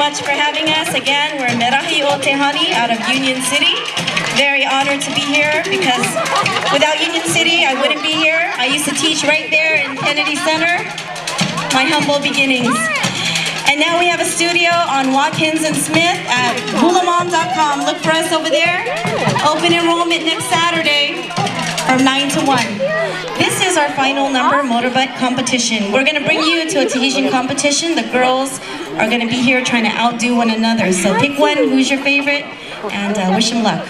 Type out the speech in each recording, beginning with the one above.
much for having us. Again, we're Merahi o Tehani out of Union City. Very honored to be here because without Union City, I wouldn't be here. I used to teach right there in Kennedy Center, my humble beginnings. And now we have a studio on Watkins and Smith at hulamom.com. Look for us over there. Open enrollment next Saturday from 9 to 1. This is our final number, motorbike competition. We're going to bring you to a Tahitian competition. The girls are going to be here trying to outdo one another. So pick one, who's your favorite, and wish them luck.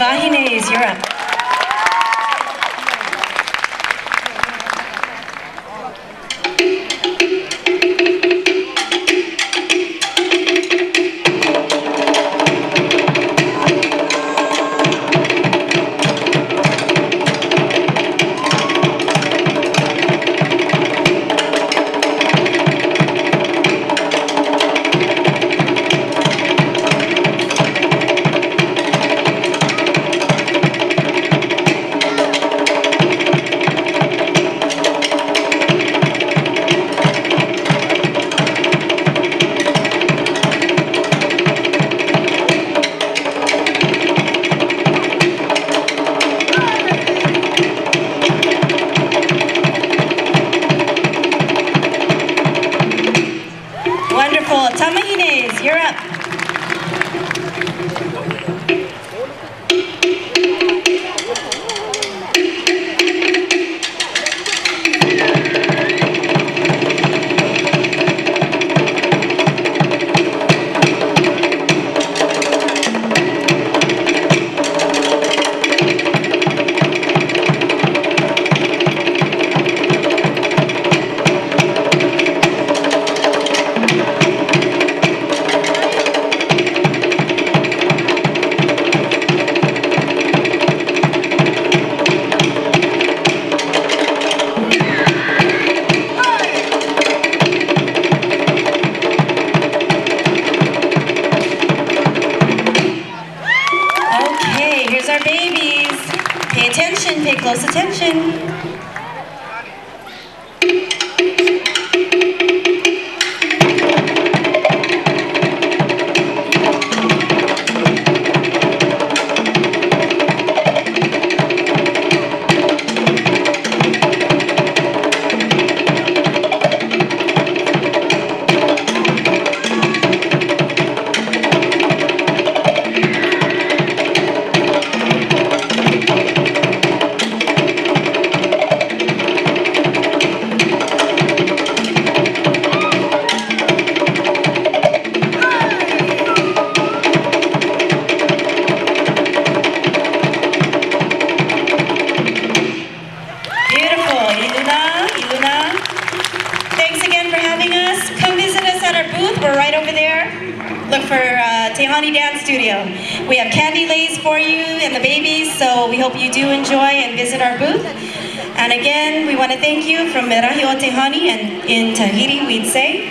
Vahines, you're up. Wonderful. Tamahines, you're up. Here's our babies. Pay attention, pay close attention. We're right over there. Look for Tehani Dance Studio. We have candy lays for you and the babies, so we hope you do enjoy and visit our booth. And again, we want to thank you from Merahi o Tehani, and in Tahiti we'd say,